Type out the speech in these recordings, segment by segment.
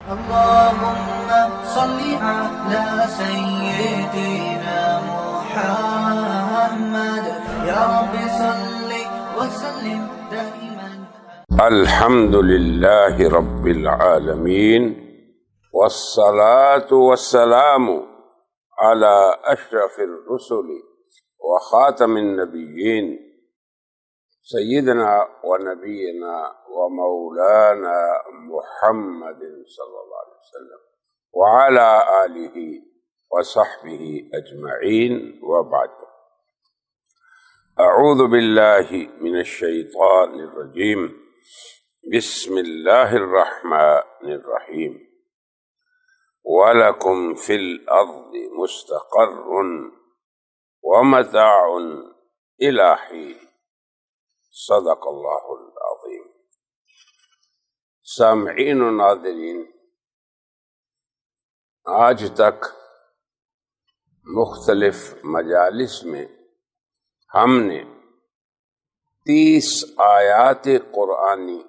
اللهم صل على سيدنا محمد يا رب صل وسلم دائما. الحمد لله رب العالمين والصلاة والسلام على أشرف الرسل وخاتم النبيين سيدنا ونبينا ومولانا محمد صلى الله عليه وسلم وعلى آله وصحبه أجمعين وبعد. أعوذ بالله من الشيطان الرجيم. بسم الله الرحمن الرحيم. وَلَكُمْ فِي الْأَرْضِ مُسْتَقَرٌّ وَمَتَاعٌ إِلَى حِينٍ. صدق اللہ العظیم. سامعین و ناظرین، آج تک مختلف مجالس میں ہم نے 30 آیات قرآنی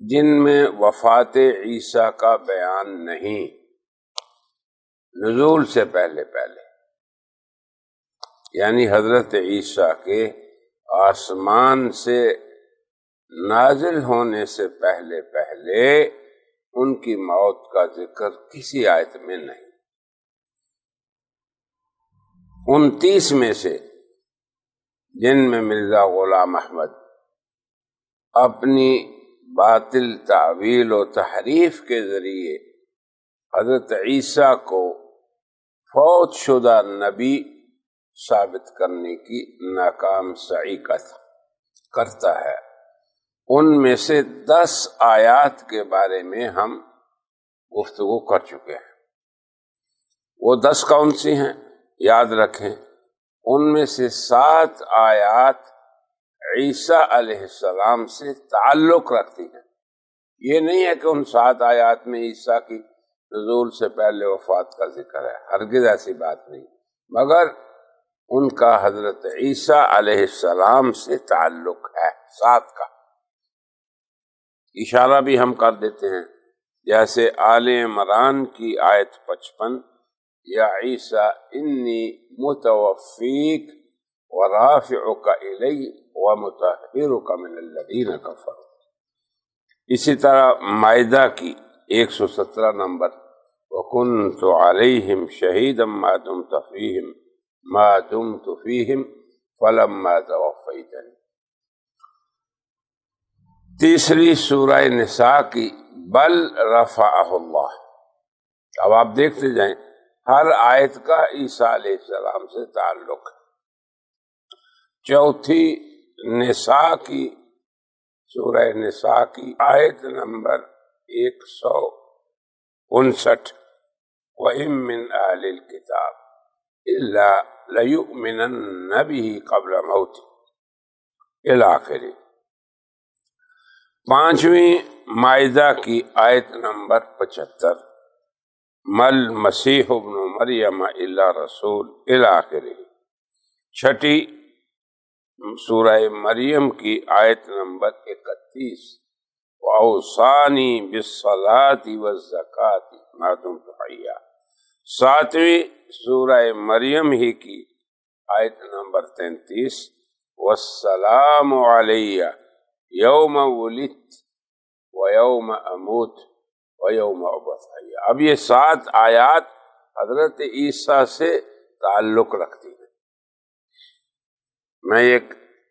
جن میں وفات عیسیٰ کا بیان نہیں، نزول سے پہلے یعنی حضرت عیسیٰ کے آسمان سے نازل ہونے سے پہلے ان کی موت کا ذکر کسی آیت میں نہیں. 29 میں سے جن میں مرزا غلام احمد اپنی باطل تعویل و تحریف کے ذریعے حضرت عیسیٰ کو فوت شدہ نبی ثابت کرنے کی ناکام سعی کرتا ہے، ان میں سے 10 آیات کے بارے میں ہم گفتگو کر چکے ہیں. وہ 10 کون سی ہیں یاد رکھیں. ان میں سے 7 آیات عیسیٰ علیہ السلام سے تعلق رکھتی ہیں. یہ نہیں ہے کہ ان 7 آیات میں عیسیٰ کی نزول سے پہلے وفات کا ذکر ہے، ہرگز ایسی بات نہیں، مگر ان کا حضرت عیسیٰ علیہ السلام سے تعلق ہے. 7 کا اشارہ بھی ہم کر دیتے ہیں، جیسے آل عمران کی آیت 55، یا عیسیٰ انی متوفیک ورافعک الی ومطہرک من الذین کفروا. اسی طرح مائدہ کی 117 نمبر، وکنت علیہم شہیدا ما دمت فیہم فلما توفیتنی. تیسری سورہ نساء کی بل رفعہ اللہ. اب آپ دیکھتے جائیں، ہر آیت کا عیسیٰ علیہ السلام سے تعلق ہے. چوتھی سورہ نساء کی آیت نمبر 159، وَإِن مِّنْ أَهْلِ الْكِتَابِ إِلَّا لَيُؤْمِنَنَّ بِهِ قَبْلَ مَوْتِهِ إِلَى آخِرِهِ. پانچویں مائدہ کی آیت نمبر 75، مَل مسیح ابن مریم الا رسول إِلَى آخِرِهِ. چھٹی سورہ مریم کی آیت نمبر 31، وَأَوْصَانِي بِالصَّلَاةِ وَالزَّكَاةِ مَا دُمْتُ حَيًّا. ساتویں سورہ مریم ہی کی آیت نمبر 33، وَالسَّلَامُ عَلَيَّ یوم ولدت ویوم اموت ویوم ابعث حیّا. اب یہ 7 آیات حضرت عیسیٰ سے تعلق رکھتی ہیں. میں یہ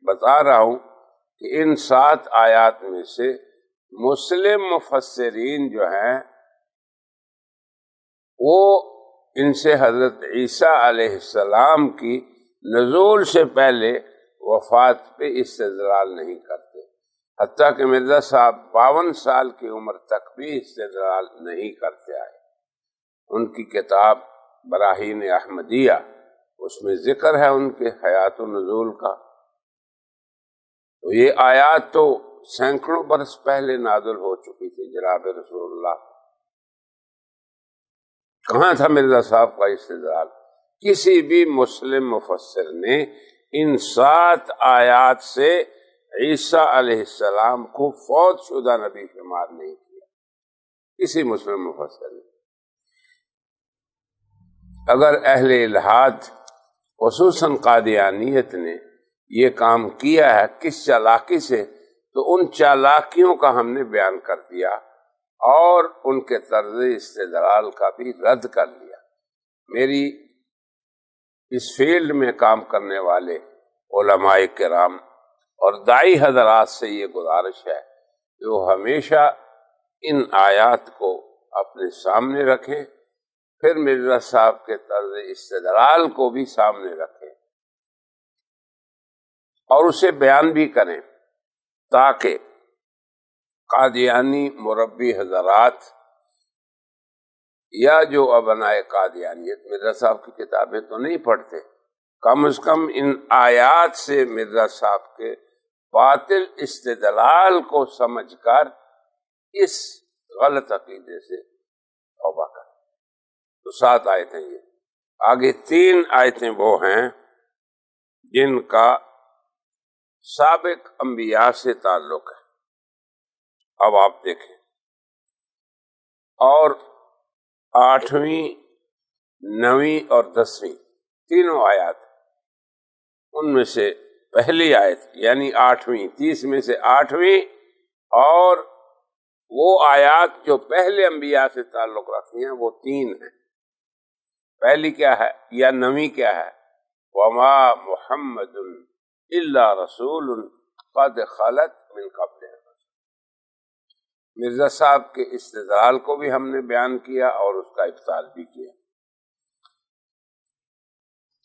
بتا رہا ہوں کہ ان 7 آیات میں سے مسلم مفسرین جو ہیں وہ ان سے حضرت عیسیٰ علیہ السلام کی نزول سے پہلے وفات پہ استدلال نہیں کرتے، حتیٰ کہ مرزا صاحب 52 سال کی عمر تک بھی استدلال نہیں کرتے آئے. ان کی کتاب براہین احمدیہ، اس میں ذکر ہے ان کے حیات و نزول کا. تو یہ آیات تو سینکڑوں برس پہلے نازل ہو چکی تھی جناب رسول اللہ. کہاں تھا مرزا صاحب کا استدلال؟ کسی بھی مسلم مفسر نے ان 7 آیات سے عیسیٰ علیہ السلام کو فوت شدہ نبی شمار نہیں کیا. کسی مسلم مفسر نے۔ اگر اہل الحاد خصوصاً قادیانیت نے یہ کام کیا ہے کس چالاکی سے، تو ان چالاکیوں کا ہم نے بیان کر دیا اور ان کے طرز استدلال کا بھی رد کر لیا۔ میری اس فیلڈ میں کام کرنے والے علماء کرام اور داعی حضرات سے یہ گزارش ہے کہ وہ ہمیشہ ان آیات کو اپنے سامنے رکھیں، پھر مرزا صاحب کے طرز استدلال کو بھی سامنے رکھیں اور اسے بیان بھی کریں، تاکہ قادیانی مربی حضرات یا جو ابنائے قادیانیت مرزا صاحب کی کتابیں تو نہیں پڑھتے، کم از کم ان آیات سے مرزا صاحب کے باطل استدلال کو سمجھ کر اس غلط عقیدے سے توبہ کریں۔ تو 7 آیتیں یہ، آگے 3 آیتیں وہ ہیں جن کا سابق انبیاء سے تعلق ہے۔ اب آپ دیکھیں، اور 8ویں 9ویں اور 10ویں تینوں آیات، ان میں سے پہلی آیت یعنی 8ویں 30 میں سے 8ویں، اور وہ آیات جو پہلے انبیاء سے تعلق رکھتی ہیں وہ 3 ہیں۔ پہلی کیا ہے یا 9ویں کیا ہے؟ وما محمد الا رسول قد خلت من قبلہ۔ مرزا صاحب کے استدلال کو بھی ہم نے بیان کیا اور اس کا ابطال بھی کیا۔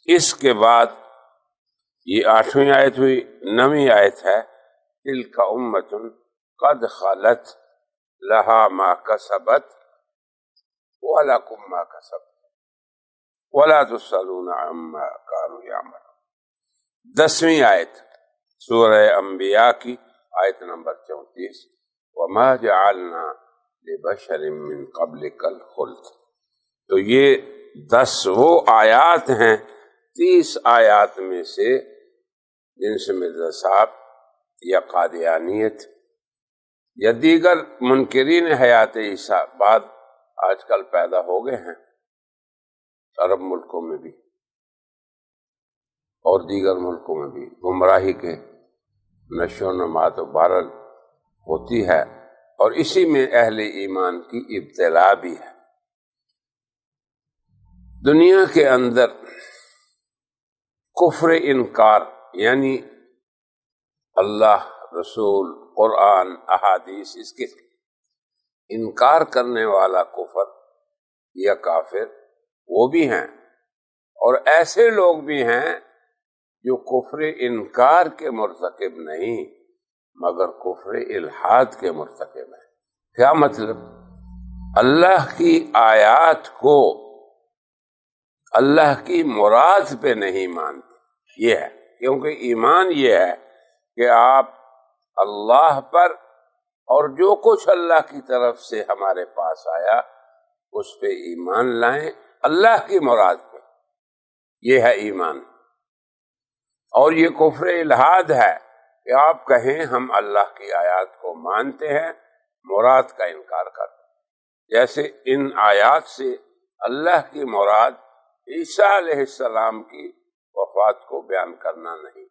اس کے بعد یہ 8ویں آیت ہوئی، 9ویں آیت ہے تلک امۃ قد خلت لہا ما کسبت ولکم ما کسبتم ولا تسألون عما كانوا يعملون۔ 10ویں آیت سورہ انبیاء کی آیت نمبر 34، وما جعلنا لبشر من قبلک الخلد۔ تو یہ 10 وہ آیات ہیں 30 آیات میں سے جن سے مرزا صاحب یا قادیانیت یا دیگر منکرین حیات عیسیٰ بعد آج کل پیدا ہو گئے ہیں عرب ملکوں میں بھی اور دیگر ملکوں میں بھی، گمراہی کے نشو و نما تو بہرحال ہوتی ہے، اور اسی میں اہل ایمان کی ابتلا بھی ہے۔ دنیا کے اندر کفر انکار یعنی اللہ، رسول، قرآن، احادیث، اس کے انکار کرنے والا کفر یا کافر وہ بھی ہیں، اور ایسے لوگ بھی ہیں جو کفر انکار کے مرتکب نہیں مگر کفر الحاد کے مرتکب ہیں۔ کیا مطلب؟ اللہ کی آیات کو اللہ کی مراد پہ نہیں مانتے، یہ ہے، کیونکہ ایمان یہ ہے کہ آپ اللہ پر اور جو کچھ اللہ کی طرف سے ہمارے پاس آیا اس پہ ایمان لائیں، اللہ کی مراد پہ، یہ ہے ایمان۔ اور یہ کفر الحاد ہے کہ آپ کہیں ہم اللہ کی آیات کو مانتے ہیں، مراد کا انکار کرتے ہیں۔ جیسے ان آیات سے اللہ کی مراد عیسیٰ علیہ السلام کی وفات کو بیان کرنا نہیں،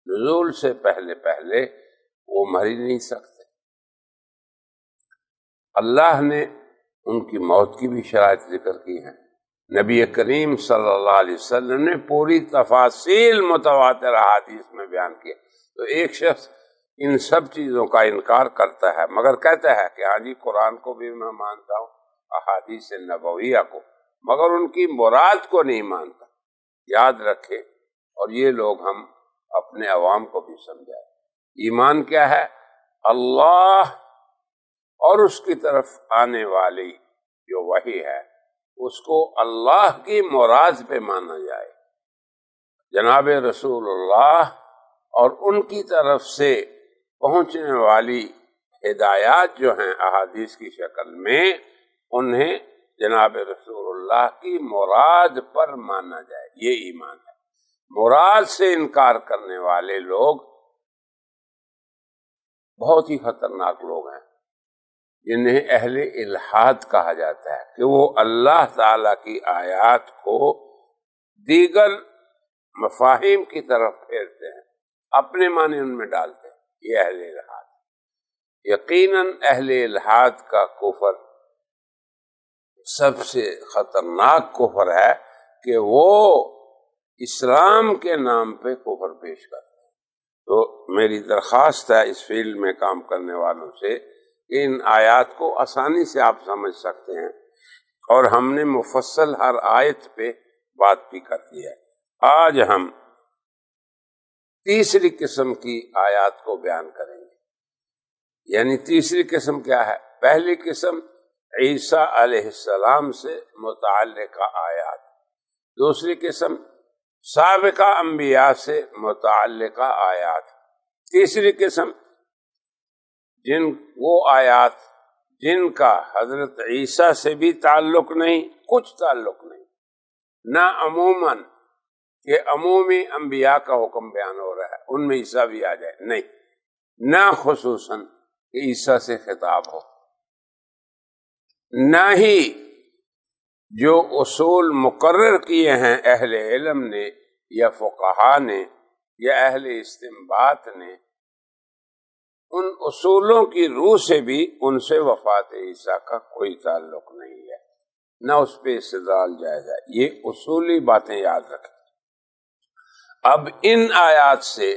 نزول سے پہلے پہلے وہ مر ہی نہیں سکتے۔ اللہ نے ان کی موت کی بھی شرائط ذکر کی ہیں، نبی کریم صلی اللہ علیہ وسلم نے پوری تفاصیل متواتر احادیث میں بیان کی۔ تو ایک شخص ان سب چیزوں کا انکار کرتا ہے مگر کہتا ہے کہ ہاں جی قرآن کو بھی میں مانتا ہوں، احادیث نبویہ کو، مگر ان کی مراد کو نہیں مانتا۔ یاد رکھے، اور یہ لوگ ہم اپنے عوام کو بھی سمجھائیں، ایمان کیا ہے؟ اللہ اور اس کی طرف آنے والی جو وحی ہے اس کو اللہ کی مراد پہ مانا جائے، جناب رسول اللہ اور ان کی طرف سے پہنچنے والی ہدایات جو ہیں احادیث کی شکل میں، انہیں جناب رسول اللہ کی مراد پر مانا جائے، یہ ایمان ہے۔ مراد سے انکار کرنے والے لوگ بہت ہی خطرناک لوگ ہیں۔ جنہیں اہل الحاد کہا جاتا ہے، کہ وہ اللہ تعالی کی آیات کو دیگر مفاہیم کی طرف پھیرتے ہیں، اپنے معنی ان میں ڈالتے ہیں، یہ اہل الحاد۔ یقیناً اہل الحاد کا کفر سب سے خطرناک کفر ہے کہ وہ اسلام کے نام پہ کفر پیش کرتے ہیں۔ تو میری درخواست ہے اس فیلڈ میں کام کرنے والوں سے کہ ان آیات کو آسانی سے آپ سمجھ سکتے ہیں، اور ہم نے مفصل ہر آیت پہ بات بھی کر دی ہے۔ آج ہم تیسری قسم کی آیات کو بیان کریں گے۔ یعنی تیسری قسم کیا ہے؟ پہلی قسم عیسیٰ علیہ السلام سے متعلقہ آیات، دوسری قسم سابقہ انبیاء سے متعلقہ آیات، تیسری قسم وہ آیات جن کا حضرت عیسیٰ سے بھی تعلق نہیں، کچھ تعلق نہیں، نہ عموماً کہ عمومی انبیاء کا حکم بیان ہو رہا ہے ان میں عیسیٰ بھی آ جائے، نہیں، نہ خصوصاً کہ عیسیٰ سے خطاب ہو، نہ ہی جو اصول مقرر کیے ہیں اہل علم نے یا فقہا نے یا اہل استنباط نے، ان اصولوں کی روح سے بھی ان سے وفات عیسیٰ کا کوئی تعلق نہیں ہے، نہ اس پہ استدلال جائز ہے۔ یہ اصولی باتیں یاد رکھیں۔ اب ان آیات سے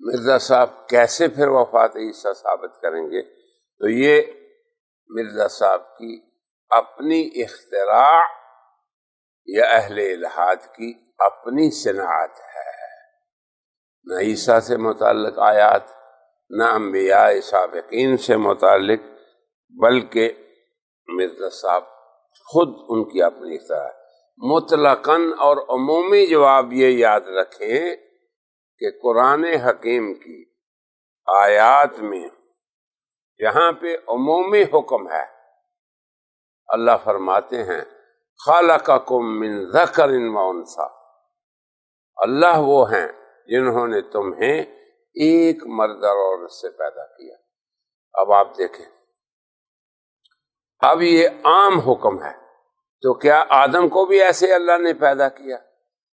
مرزا صاحب کیسے پھر وفات عیسیٰ ثابت کریں گے؟ تو یہ مرزا صاحب کی اپنی اختراع یا اہل الحاد کی اپنی صنعت ہے، نہ عیسیٰ سے متعلق آیات، نہ انبیاء سابقین سے متعلق، بلکہ مرزا صاحب خود ان کی اپنی اختراع ہے۔ مطلقاً اور عمومی جواب یہ یاد رکھیں کہ قرآن حکیم کی آیات میں جہاں پہ عمومی حکم ہے، اللہ فرماتے ہیں خَلَقَكُم مِّن ذَكَرٍ وَأُنثىٰ، اللہ وہ ہیں جنہوں نے تمہیں ایک مرد اور عورت سے پیدا کیا۔ اب آپ دیکھیں، اب یہ عام حکم ہے، تو کیا آدم کو بھی ایسے اللہ نے پیدا کیا،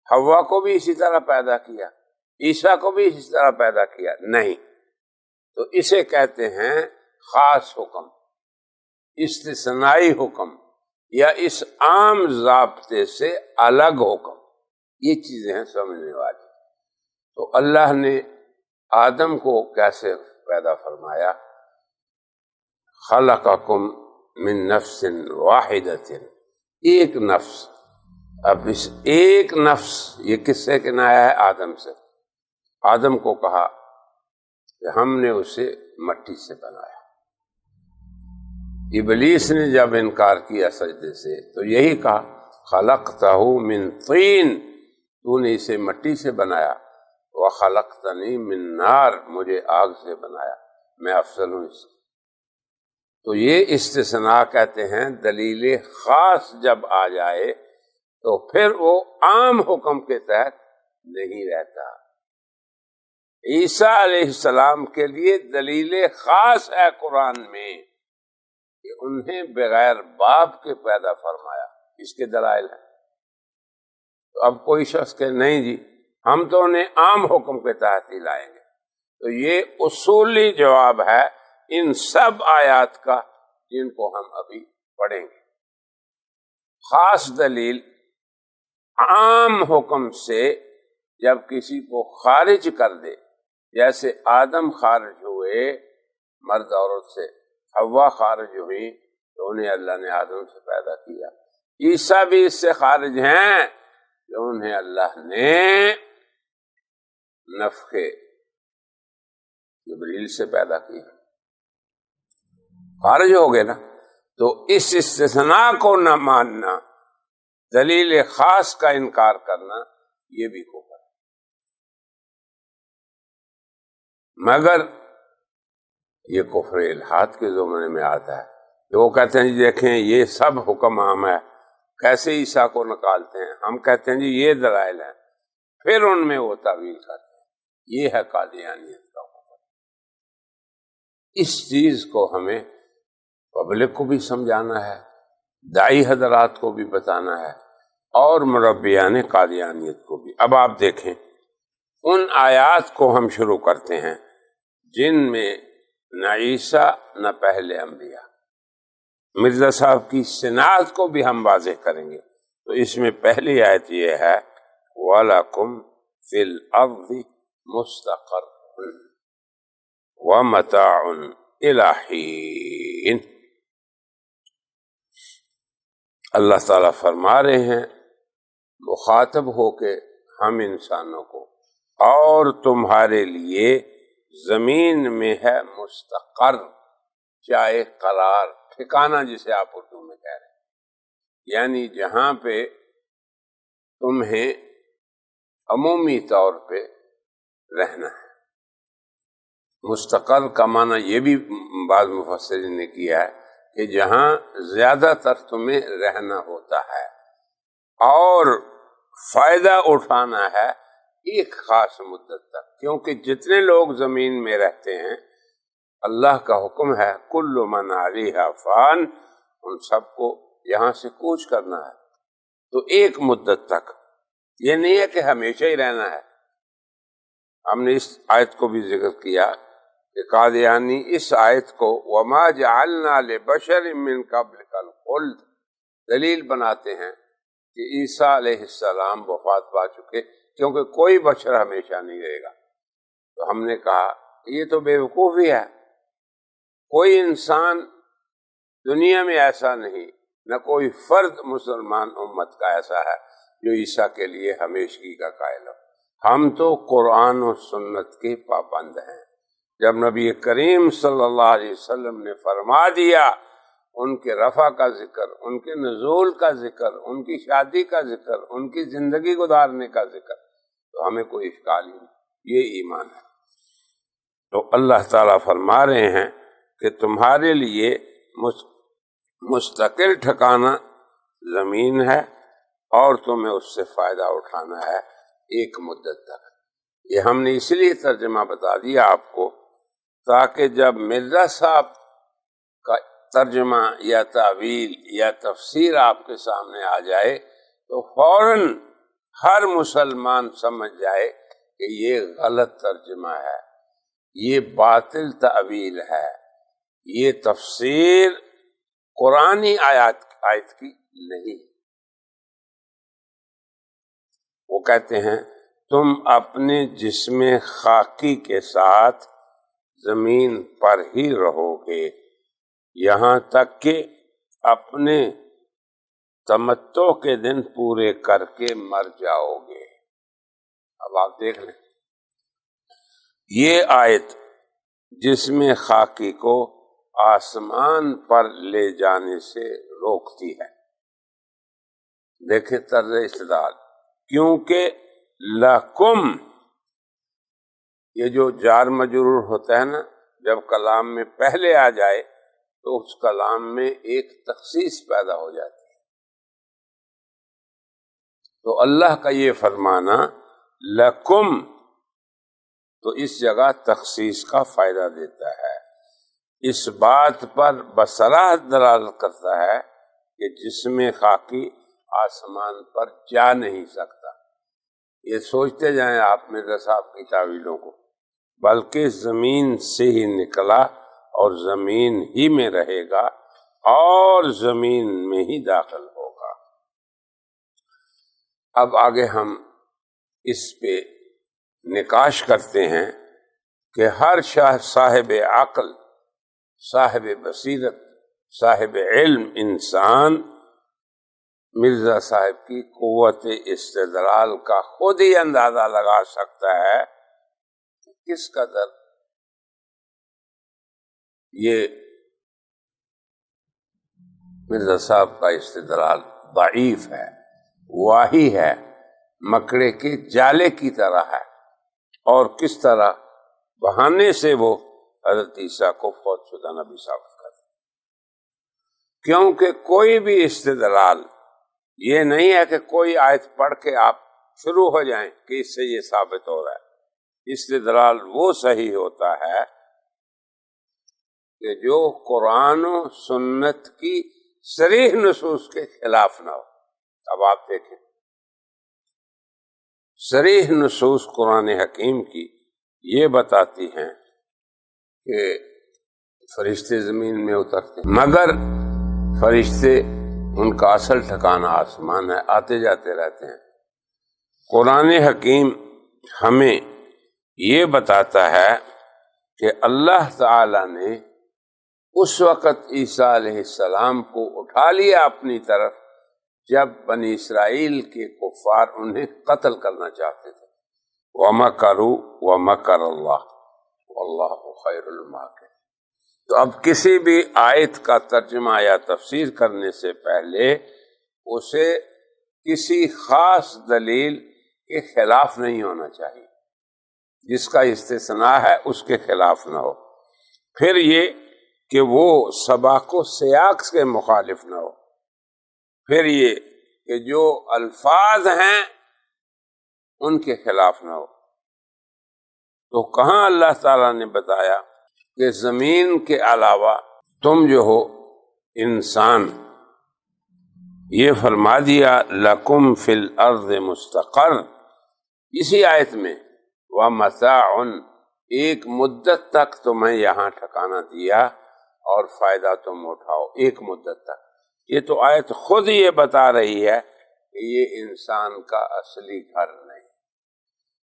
حوا کو بھی اسی طرح پیدا کیا، عیسیٰ کو بھی اسی طرح پیدا کیا؟ نہیں۔ تو اسے کہتے ہیں خاص حکم، استثنائی حکم، یا اس عام ضابطے سے الگ حکم۔ یہ چیزیں ہیں سمجھنے والی۔ تو اللہ نے آدم کو کیسے پیدا فرمایا؟ خلقکم من نفس واحدۃ، ایک نفس۔ اب اس ایک نفس یہ کس سے کنایا ہے؟ آدم سے۔ آدم کو کہا کہ ہم نے اسے مٹی سے بنایا۔ ابلیس نے جب انکار کیا سجدے سے تو یہی کہا خلقتہ من طین، تو نے اسے مٹی سے بنایا، وخلقتنی من نار، مجھے آگ سے بنایا، میں افضل ہوں اس سے۔ تو یہ استثناء کہتے ہیں دلیل خاص جب آ جائے تو پھر وہ عام حکم کے تحت نہیں رہتا۔ عیسیٰ علیہ السلام کے لیے دلیل خاص ہے قرآن میں کہ انہیں بغیر باپ کے پیدا فرمایا، اس کے دلائل ہیں۔ تو اب کوئی شخص کہ نہیں جی ہم تو انہیں عام حکم کے تحت ہی لائیں گے، تو یہ اصولی جواب ہے ان سب آیات کا جن کو ہم ابھی پڑھیں گے۔ خاص دلیل عام حکم سے جب کسی کو خارج کر دے، جیسے آدم خارج ہوئے مرد عورت سے، حوا خارج ہوئی تو انہیں اللہ نے آدم سے پیدا کیا، عیسیٰ بھی اس سے خارج ہیں کہ انہیں اللہ نے نفخ جبریل سے پیدا کیا، خارج ہو گئے نا۔ تو اس استثناء کو نہ ماننا، دلیل خاص کا انکار کرنا، یہ بھی کفر ہے۔ مگر یہ کفر الحاد کے زمرے میں آتا ہے کہ وہ کہتے ہیں جی دیکھیں یہ سب حکم عام ہے، کیسے عیسیٰ کو نکالتے ہیں؟ ہم کہتے ہیں جی یہ دلائل ہیں، پھر ان میں وہ تعویل کرتے ہیں۔ یہ ہے قادیانیت کا کفر۔ اس چیز کو ہمیں پبلک کو بھی سمجھانا ہے، داعی حضرات کو بھی بتانا ہے، اور مربیان قادیانیت کو بھی۔ اب آپ دیکھیں، ان آیات کو ہم شروع کرتے ہیں جن میں نہ عیسیٰ نہ پہلے انبیاء، مرزا صاحب کی صنعت کو بھی ہم واضح کریں گے۔ تو اس میں پہلی آیت یہ ہے وَلَكُمْ فِي الْأَرْضِ مُسْتَقَرٌّ وَمَتَاعٌ إِلَىٰ حِينٍ۔ اللہ تعالیٰ فرما رہے ہیں مخاطب ہو کے ہم انسانوں کو، اور تمہارے لیے زمین میں ہے مستقر، جائے قرار، ٹھکانہ جسے آپ اردو میں کہہ رہے ہیں، یعنی جہاں پہ تمہیں عمومی طور پہ رہنا ہے۔ مستقر کا معنی یہ بھی بعض مفسرین نے کیا ہے کہ جہاں زیادہ تر تمہیں رہنا ہوتا ہے اور فائدہ اٹھانا ہے ایک خاص مدت تک، کیونکہ جتنے لوگ زمین میں رہتے ہیں اللہ کا حکم ہے کل من علیہا فان، ان سب کو یہاں سے کوچ کرنا ہے، تو ایک مدت تک، یہ نہیں ہے کہ ہمیشہ ہی رہنا ہے۔ ہم نے اس آیت کو بھی ذکر کیا کہ قادیانی اس آیت کو وَمَا جَعَلْنَا لِبَشَرٍ مِّن قَبْلِكَ الْخُلْدَ دلیل بناتے ہیں کہ عیسیٰ علیہ السلام وفات پا چکے، کیونکہ کوئی بشر ہمیشہ نہیں رہے گا۔ تو ہم نے کہا یہ تو بے وقوفی ہے، کوئی انسان دنیا میں ایسا نہیں، نہ کوئی فرد مسلمان امت کا ایسا ہے جو عیسیٰ کے لیے ہمیشگی کا قائل ہو۔ ہم تو قرآن و سنت کے پابند ہیں۔ جب نبی کریم صلی اللہ علیہ وسلم نے فرما دیا، ان کے رفع کا ذکر، ان کے نزول کا ذکر، ان کی شادی کا ذکر، ان کی زندگی گزارنے کا ذکر، تو ہمیں کوئی اشکال ہی نہیں، یہ ایمان ہے۔ تو اللہ تعالیٰ فرما رہے ہیں کہ تمہارے لیے مستقل ٹھکانہ زمین ہے اور تمہیں اس سے فائدہ اٹھانا ہے ایک مدت تک۔ یہ ہم نے اس لیے ترجمہ بتا دیا آپ کو تاکہ جب مرزا صاحب کا ترجمہ یا تعویل یا تفسیر آپ کے سامنے آ جائے تو فوراً ہر مسلمان سمجھ جائے کہ یہ غلط ترجمہ ہے، یہ باطل تعویل ہے، یہ تفسیر قرآنی آیت کی نہیں۔ وہ کہتے ہیں تم اپنے جسم خاکی کے ساتھ زمین پر ہی رہو گے یہاں تک کہ اپنے تمتع کے دن پورے کر کے مر جاؤ گے۔ اب آپ دیکھ لیں، یہ آیت جسم خاکی کو آسمان پر لے جانے سے روکتی ہے۔ دیکھیں طرز استدلال، کیونکہ لکم، یہ جو جار مجرور ہوتا ہے نا، جب کلام میں پہلے آ جائے تو اس کلام میں ایک تخصیص پیدا ہو جاتی ہے۔ تو اللہ کا یہ فرمانا لکم تو اس جگہ تخصیص کا فائدہ دیتا ہے، اس بات پر بصراحت دلالت کرتا ہے کہ جسم خاکی آسمان پر جا نہیں سکتا۔ یہ سوچتے جائیں آپ مرزا صاحب کی تعویلوں کو، بلکہ زمین سے ہی نکلا اور زمین ہی میں رہے گا اور زمین میں ہی داخل ہوگا۔ اب آگے ہم اس پہ نقاش کرتے ہیں کہ ہر صاحب عقل، صاحب بصیرت، صاحب علم انسان مرزا صاحب کی قوت استدلال کا خود ہی اندازہ لگا سکتا ہے کہ کس قدر یہ مرزا صاحب کا استدلال ضعیف ہے، واہی ہے، مکڑے کے جالے کی طرح ہے، اور کس طرح بہانے سے وہ حضرت عیسیٰ کو فوت شدہ نبی ثابت کرتے، کیونکہ کوئی بھی استدلال یہ نہیں ہے کہ کوئی آیت پڑھ کے آپ شروع ہو جائیں کہ اس سے یہ ثابت ہو رہا ہے۔ استدلال وہ صحیح ہوتا ہے کہ جو قرآن و سنت کی صریح نصوص کے خلاف نہ ہو۔ اب آپ دیکھیں، صریح نصوص قرآن حکیم کی یہ بتاتی ہیں کہ فرشتے زمین میں اترتے ہیں، مگر فرشتے ان کا اصل ٹھکانہ آسمان ہے، آتے جاتے رہتے ہیں۔ قرآن حکیم ہمیں یہ بتاتا ہے کہ اللہ تعالی نے اس وقت عیسیٰ علیہ السلام کو اٹھا لیا اپنی طرف جب بنی اسرائیل کے کفار انہیں قتل کرنا چاہتے تھے۔ وَمَكَرُوا وَمَكَرَ اللَّهُ وَاللَّهُ خَيْرُ الْمَاكِرِينَ۔ تو اب کسی بھی آیت کا ترجمہ یا تفسیر کرنے سے پہلے اسے کسی خاص دلیل کے خلاف نہیں ہونا چاہیے، جس کا استثناء ہے اس کے خلاف نہ ہو، پھر یہ کہ وہ سباق و سیاق کے مخالف نہ ہو، پھر یہ کہ جو الفاظ ہیں ان کے خلاف نہ ہو۔ تو کہاں اللہ تعالیٰ نے بتایا کہ زمین کے علاوہ تم جو ہو انسان، یہ فرما دیا لَكُمْ فِي الْأَرْضِ مُسْتَقَرٌ، اسی آیت میں وَمَتَاعٌ، ایک مدت تک تمہیں یہاں ٹھکانہ دیا اور فائدہ تم اٹھاؤ، ایک مدت تک۔ یہ تو آیت خود یہ بتا رہی ہے کہ یہ انسان کا اصلی گھر نہیں۔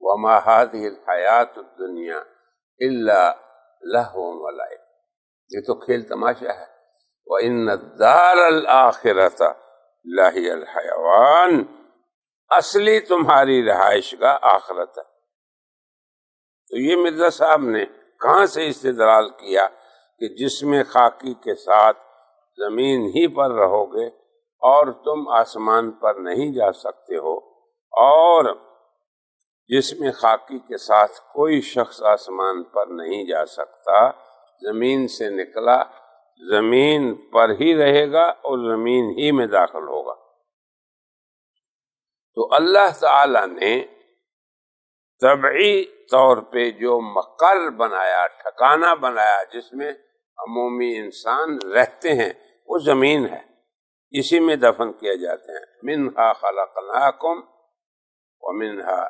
وَمَا هَذِهِ الْحَيَاةُ الدُّنْيَا إِلَّا لَهْوٌ وَلَعِبٌ، یہ تو کھیل تماشا ہے۔ وَإِنَّ الدَّارَ الْآخِرَةَ لَهِيَ الْحَيَوَانُ، اصلی تمہاری رہائش کا آخرت ہے۔ تو یہ مرزا صاحب نے کہاں سے استدلال کیا کہ جسم خاکی کے ساتھ زمین ہی پر رہو گے اور تم آسمان پر نہیں جا سکتے ہو، اور جسم خاکی کے ساتھ کوئی شخص آسمان پر نہیں جا سکتا، زمین سے نکلا زمین پر ہی رہے گا اور زمین ہی میں داخل ہوگا۔ تو اللہ تعالی نے طبعی طور پہ جو مقر بنایا، ٹھکانہ بنایا جس میں عمومی انسان رہتے ہیں، وہ زمین ہے، اسی میں دفن کیے جاتے ہیں۔ منہا خلقناکم ومنہا،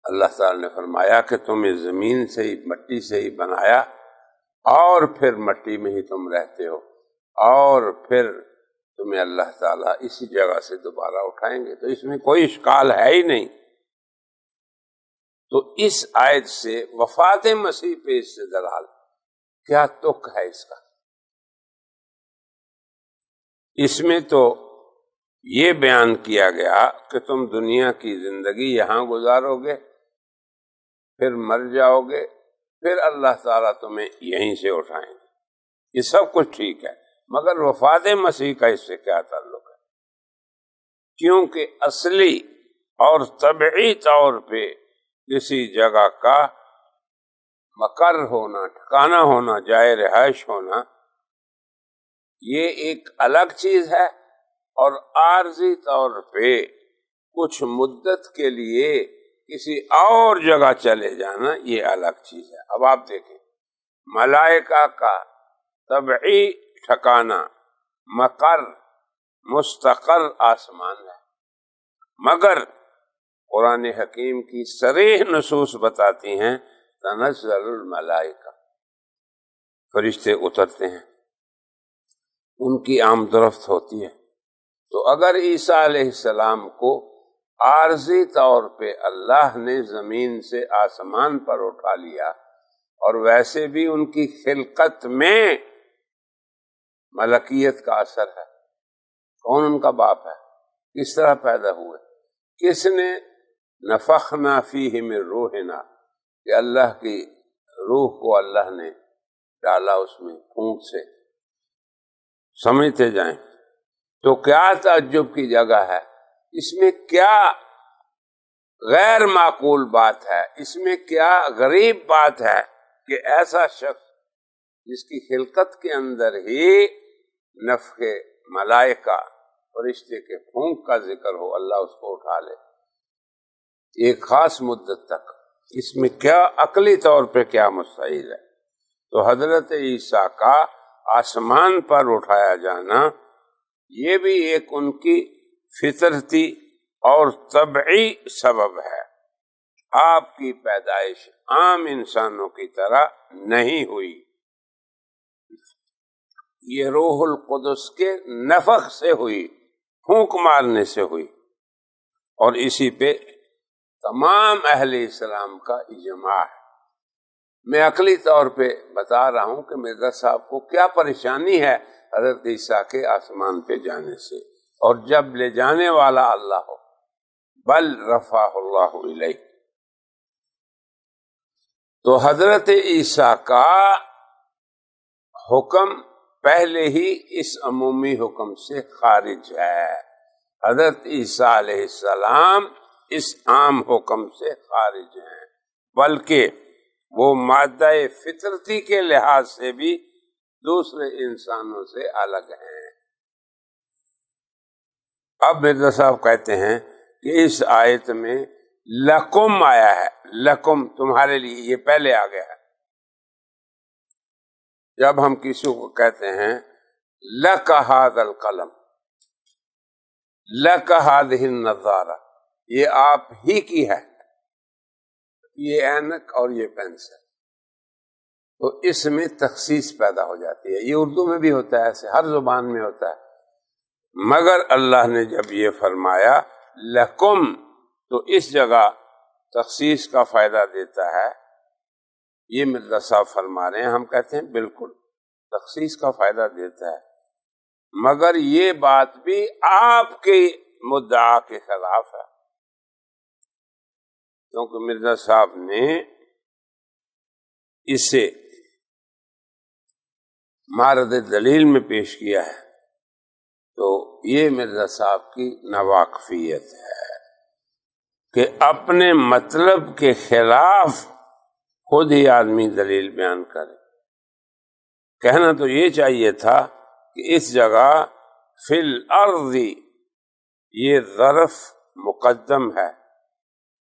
اللہ تعالی نے فرمایا کہ تمہیں زمین سے ہی، مٹی سے ہی بنایا، اور پھر مٹی میں ہی تم رہتے ہو، اور پھر تمہیں اللہ تعالیٰ اسی جگہ سے دوبارہ اٹھائیں گے۔ تو اس میں کوئی اشکال ہے ہی نہیں۔ تو اس آیت سے وفات مسیح پہ استدلال، کیا تک ہے اس کا؟ اس میں تو یہ بیان کیا گیا کہ تم دنیا کی زندگی یہاں گزارو گے، پھر مر جاؤ گے، پھر اللہ تعالیٰ تمہیں یہیں سے اٹھائیں گے، یہ سب کچھ ٹھیک ہے، مگر وفات مسیح کا اس سے کیا تعلق ہے؟ کیونکہ اصلی اور طبعی طور پہ کسی جگہ کا مقر ہونا، ٹھکانہ ہونا، جائے رہائش ہونا، یہ ایک الگ چیز ہے، اور عارضی طور پہ کچھ مدت کے لیے کسی اور جگہ چلے جانا یہ الگ چیز ہے۔ اب آپ دیکھیں، ملائکہ کا طبعی ٹھکانہ، مقر، مستقر آسمان ہے، مگر قرآن حکیم کی صریح نصوص بتاتی ہیں تنزل الملائکہ، فرشتے اترتے ہیں، ان کی آمد و رفت ہوتی ہے۔ تو اگر عیسیٰ علیہ السلام کو عارضی طور پہ اللہ نے زمین سے آسمان پر اٹھا لیا، اور ویسے بھی ان کی خلقت میں ملکیت کا اثر ہے، کون ان کا باپ ہے، کس طرح پیدا ہوئے، کس نے نفخنا فیہ من روحنا، کہ اللہ کی روح کو اللہ نے ڈالا اس میں پھونک سے، سمجھتے جائیں۔ تو کیا تعجب کی جگہ ہے، اس میں کیا غیر معقول بات ہے، اس میں کیا غریب بات ہے کہ ایسا شخص جس کی خلقت کے اندر ہی نفخ ملائکہ، فرشتے کے پھونک کا ذکر ہو، اللہ اس کو اٹھا لے ایک خاص مدت تک، اس میں کیا عقلی طور پہ کیا مستحیل ہے؟ تو حضرت عیسیٰ کا آسمان پر اٹھایا جانا یہ بھی ایک ان کی فطرتی اور طبعی سبب ہے. آپ کی پیدائش عام انسانوں کی طرح نہیں ہوئی، یہ روح القدس کے نفخ سے ہوئی، پھونک مارنے سے ہوئی، اور اسی پہ تمام اہل اسلام کا اجماع ہے. میں عقلی طور پہ بتا رہا ہوں کہ مرزا صاحب کو کیا پریشانی ہے حضرت عیسیٰ کے آسمان پہ جانے سے، اور جب لے جانے والا اللہ ہو. بل رفعہ اللہ الیہ. تو حضرت عیسیٰ کا حکم پہلے ہی اس عمومی حکم سے خارج ہے. حضرت عیسیٰ علیہ السلام اس عام حکم سے خارج ہیں، بلکہ وہ مادہ فطرتی کے لحاظ سے بھی دوسرے انسانوں سے الگ ہیں. اب مرزا صاحب کہتے ہیں کہ اس آیت میں لکم آیا ہے، لکم تمہارے لیے، یہ پہلے آ گیا ہے. جب ہم کسی کو کہتے ہیں لک ھذا القلم، لک ھذہ النظارہ، یہ آپ ہی کی ہے، یہ اینک اور یہ پینسل، تو اس میں تخصیص پیدا ہو جاتی ہے. یہ اردو میں بھی ہوتا ہے، ایسے ہر زبان میں ہوتا ہے. مگر اللہ نے جب یہ فرمایا لکم، تو اس جگہ تخصیص کا فائدہ دیتا ہے. یہ مرزا صاحب فرما رہے ہیں، ہم کہتے ہیں بالکل تخصیص کا فائدہ دیتا ہے، مگر یہ بات بھی آپ کے مدعا کے خلاف ہے، کیونکہ مرزا صاحب نے اسے مارد دلیل میں پیش کیا ہے. تو یہ مرزا صاحب کی ناواقفیت ہے کہ اپنے مطلب کے خلاف خود ہی آدمی دلیل بیان کرے. کہنا تو یہ چاہیے تھا کہ اس جگہ فی الارض یہ ظرف مقدم ہے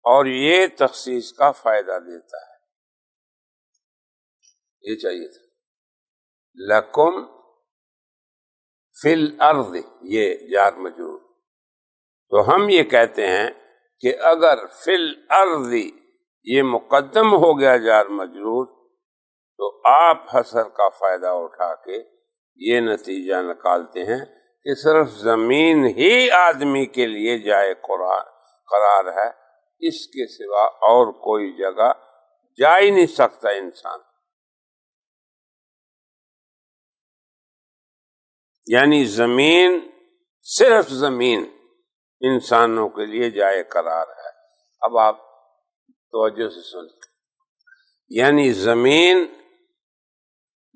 اور یہ تخصیص کا فائدہ دیتا ہے، یہ چاہیے تھا. لکم فی الارض، یہ جار مجرور. تو ہم یہ کہتے ہیں کہ اگر فی الارض یہ مقدم ہو گیا جار مجرور، تو آپ حصر کا فائدہ اٹھا کے یہ نتیجہ نکالتے ہیں کہ صرف زمین ہی آدمی کے لیے جائے قرار ہے، اس کے سوا اور کوئی جگہ جا ہی نہیں سکتا انسان. یعنی زمین، صرف زمین انسانوں کے لیے جائے قرار ہے. اب آپ توجہ سے سنیں، یعنی زمین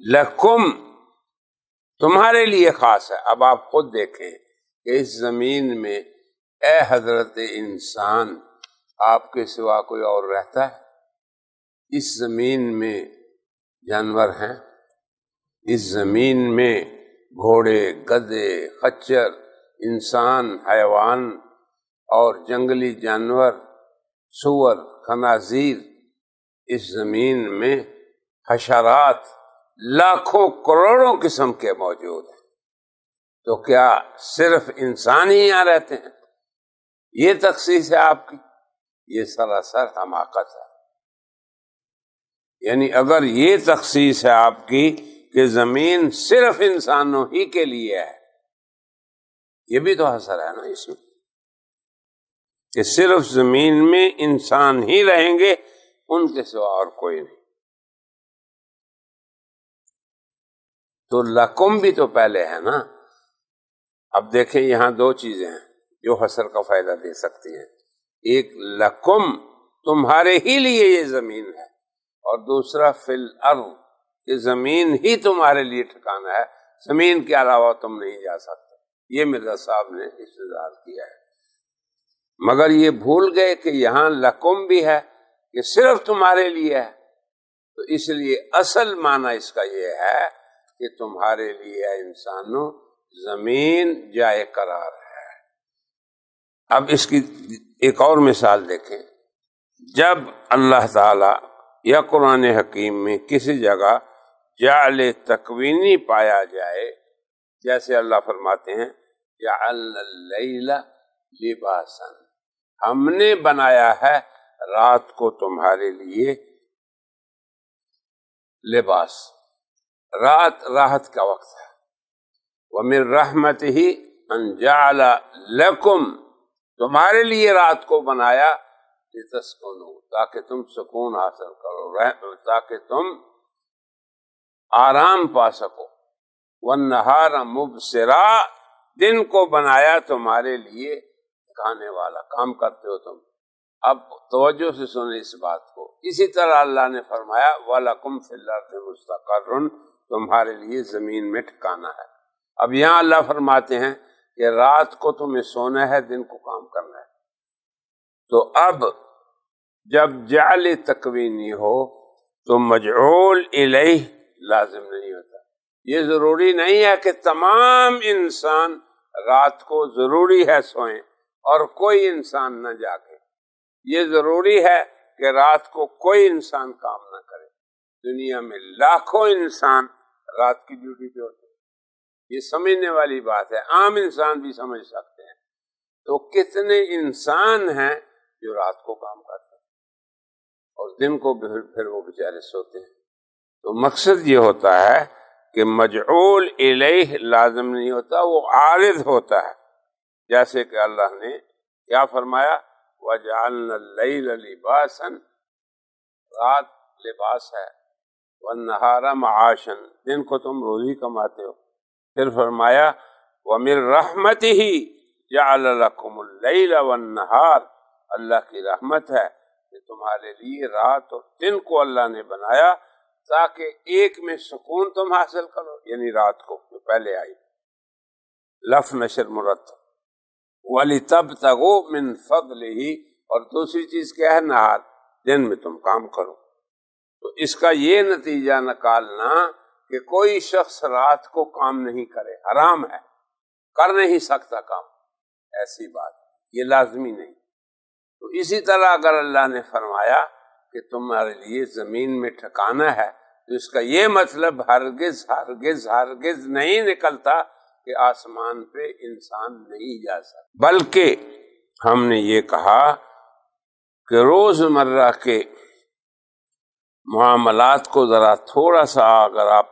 لکم تمہارے لیے خاص ہے. اب آپ خود دیکھیں کہ اس زمین میں اے حضرت انسان، آپ کے سوا کوئی اور رہتا ہے؟ اس زمین میں جانور ہیں، اس زمین میں گھوڑے، گدھے، خچر، انسان، حیوان اور جنگلی جانور، سور، خنازیر. اس زمین میں حشرات لاکھوں کروڑوں قسم کے موجود ہیں. تو کیا صرف انسان ہی یہاں رہتے ہیں؟ یہ تخصیص ہے آپ کی، یہ سراسر حماقت ہے. یعنی اگر یہ تخصیص ہے آپ کی کہ زمین صرف انسانوں ہی کے لیے ہے، یہ بھی تو حصر ہے نا اس میں، کہ صرف زمین میں انسان ہی رہیں گے، ان کے سوا اور کوئی نہیں. تو لکم بھی تو پہلے ہے نا. اب دیکھیں یہاں دو چیزیں ہیں جو حصر کا فائدہ دے سکتی ہیں. ایک لکم تمہارے ہی لیے یہ زمین ہے، اور دوسرا فی الارض کہ زمین ہی تمہارے لیے ٹھکانا ہے، زمین کے علاوہ تم نہیں جا سکتے. یہ مرزا صاحب نے استدلال کیا ہے. مگر یہ بھول گئے کہ یہاں لکم بھی ہے کہ صرف تمہارے لیے ہے. تو اس لیے اصل معنی اس کا یہ ہے کہ تمہارے لیے انسانوں زمین جائے قرار ہے. اب اس کی ایک اور مثال دیکھیں. جب اللہ تعالی یا قرآن حکیم میں کسی جگہ جعل تکوینی پایا جائے، جیسے اللہ فرماتے ہیں جعلنا اللیل لباسا، ہم نے بنایا ہے رات کو تمہارے لیے لباس، رات راحت کا وقت ہے۔ وَمِن رَحْمَتِهِ أَن جَعَلَ لَكُمْ، تمہارے لیے رات کو بنایا لِتَسْكُنُوا، تاکہ تم سکون حاصل کرو، تاکہ تم آرام پا سکو۔ وَالنَّهَارَ مُبْصِرًا، دن کو بنایا تمہارے لیے دکھانے والا، کام کرتے ہو تم۔ اب توجہ سے سنیں اس بات کو۔ اسی طرح اللہ نے فرمایا وَلَكُمْ فِي الْأَرْضِ مُسْتَقَرٌّ، تمہارے لیے زمین میں ٹھکانا ہے۔ اب یہاں اللہ فرماتے ہیں کہ رات کو تمہیں سونا ہے، دن کو کام کرنا ہے۔ تو اب جب جعل تکوینی ہو تو مجعول الیہ لازم نہیں ہوتا۔ یہ ضروری نہیں ہے کہ تمام انسان رات کو ضروری ہے سوئیں اور کوئی انسان نہ جاگے۔ یہ ضروری ہے کہ رات کو کوئی انسان کام نہ کرے۔ دنیا میں لاکھوں انسان رات کی ڈیوٹی پہ ہوتے ہیں، یہ سمجھنے والی بات ہے، عام انسان بھی سمجھ سکتے ہیں۔ تو کتنے انسان ہیں جو رات کو کام کرتے ہیں اور دن کو پھر وہ بیچارے سوتے ہیں۔ تو مقصد یہ ہوتا ہے کہ مجعول الیہ لازم نہیں ہوتا، وہ عارض ہوتا ہے۔ جیسے کہ اللہ نے کیا فرمایا وَجَعَلْنَا اللَّيْلَ لِبَاسًا، رات لباس ہے، وَالنَّهَارَ مَعَاشًا، دن کو تم روزی کماتے ہو۔ پھر فرمایا وَمِن رَحْمَتِهِ جَعَلَ لَكُمُ اللَّيْلَ وَالنَّهَارَ، اللہ کی رحمت ہے کہ تمہارے لیے رات اور دن کو اللہ نے بنایا تاکہ ایک میں سکون تم حاصل کرو، یعنی رات کو جو پہلے آئی، لف نشر مرتب۔ وَلِتَبْتَغُوا مِن فَضْلِهِ، اور دوسری چیز کیا ہے، نہار، دن میں تم کام کرو۔ تو اس کا یہ نتیجہ نکالنا کہ کوئی شخص رات کو کام نہیں کرے، حرام ہے، کر نہیں سکتا کام، ایسی بات یہ لازمی نہیں۔ تو اسی طرح اگر اللہ نے فرمایا کہ تمہارے لیے زمین میں ٹھکانا ہے تو اس کا یہ مطلب ہرگز ہرگز ہرگز نہیں نکلتا کہ آسمان پہ انسان نہیں جا سکتا، بلکہ ہم نے یہ کہا کہ روز مرہ کے معاملات کو ذرا تھوڑا سا اگر آپ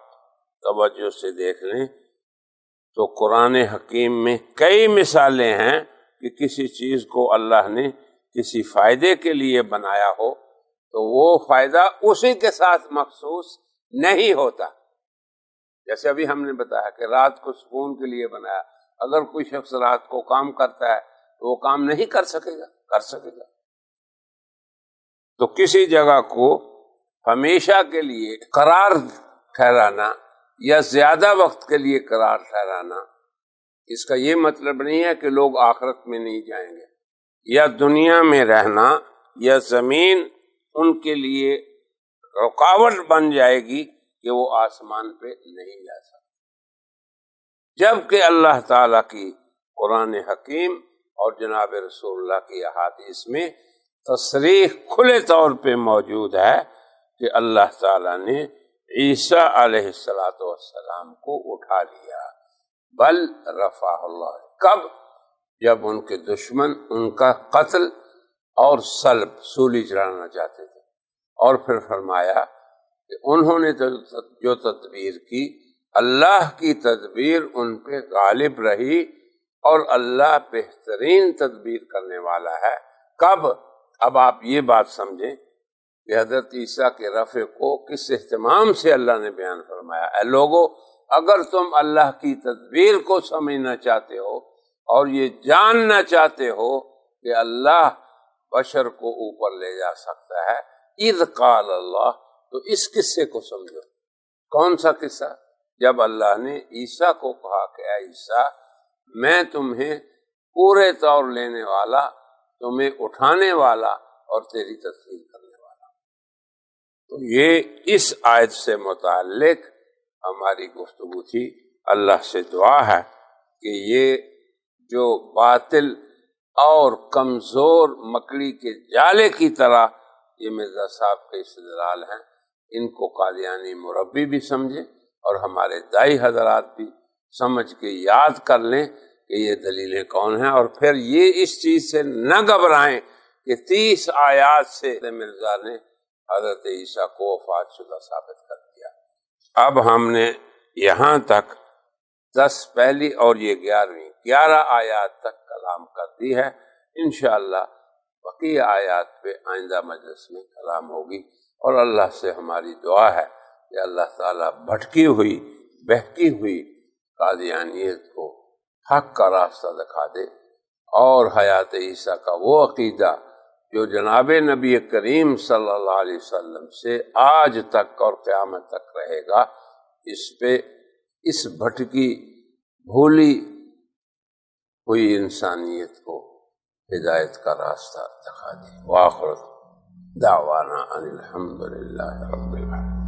توجہ سے دیکھ لیں تو قرآن حکیم میں کئی مثالیں ہیں کہ کسی چیز کو اللہ نے کسی فائدے کے لیے بنایا ہو تو وہ فائدہ اسی کے ساتھ مخصوص نہیں ہوتا۔ جیسے ابھی ہم نے بتایا کہ رات کو سکون کے لیے بنایا، اگر کوئی شخص رات کو کام کرتا ہے تو وہ کام نہیں کر سکے گا، کر سکے گا۔ تو کسی جگہ کو ہمیشہ کے لیے قرار ٹھہرانا یا زیادہ وقت کے لیے قرار ٹھہرانا، اس کا یہ مطلب نہیں ہے کہ لوگ آخرت میں نہیں جائیں گے، یا دنیا میں رہنا یا زمین ان کے لیے رکاوٹ بن جائے گی کہ وہ آسمان پہ نہیں جا سکتے، جبکہ اللہ تعالیٰ کی قرآن حکیم اور جناب رسول اللہ کی احادیث میں تصریح کھلے طور پہ موجود ہے کہ اللہ تعالیٰ نے عیسیٰ علیہ السلام کو اٹھا لیا، بل رفع اللہ، کب؟ جب ان کے دشمن ان کا قتل اور صلب سولی چڑھانا چاہتے تھے، اور پھر فرمایا کہ انہوں نے جو تدبیر کی، اللہ کی تدبیر ان پہ غالب رہی اور اللہ بہترین تدبیر کرنے والا ہے۔ کب؟ اب آپ یہ بات سمجھیں کہ حضرت عیسیٰ کے رفع کو کس اہتمام سے اللہ نے بیان فرمایا۔ اے لوگو، اگر تم اللہ کی تدبیر کو سمجھنا چاہتے ہو اور یہ جاننا چاہتے ہو کہ اللہ بشر کو اوپر لے جا سکتا ہے، اذ قال اللہ، تو اس قصے کو سمجھو۔ کون سا قصہ؟ جب اللہ نے عیسیٰ کو کہا کہ اے عیسیٰ، میں تمہیں پورے طور لینے والا، تمہیں اٹھانے والا اور تیری تصدیق کرنے والا۔ تو یہ اس آیت سے متعلق ہماری گفتگو تھی۔ اللہ سے دعا ہے کہ یہ جو باطل اور کمزور مکڑی کے جالے کی طرح یہ مرزا صاحب کے استدلال ہیں، ان کو قادیانی مربی بھی سمجھیں اور ہمارے دائی حضرات بھی سمجھ کے یاد کر لیں کہ یہ دلیلیں کون ہیں، اور پھر یہ اس چیز سے نہ گھبرائیں کہ 30 آیات سے مرزا نے حضرت عیسیٰ کو وفات شدہ ثابت کر دیا۔ اب ہم نے یہاں تک 10 پہلی اور یہ 11 آیات تک کلام کر دی ہے۔ انشاءاللہ بقیہ آیات پہ آئندہ مجلس میں کلام ہوگی، اور اللہ سے ہماری دعا ہے کہ اللہ تعالیٰ بھٹکی ہوئی بہکی ہوئی قادیانیت کو حق کا راستہ دکھا دے، اور حیات عیسیٰ کا وہ عقیدہ جو جناب نبی کریم صلی اللہ علیہ وسلم سے آج تک اور قیامت تک رہے گا، اس پہ اس بھٹکی بھولی ہوئی انسانیت کو ہدایت کا راستہ دکھا دے۔ وآخر دعوانا ان الحمد للہ رب العالمین۔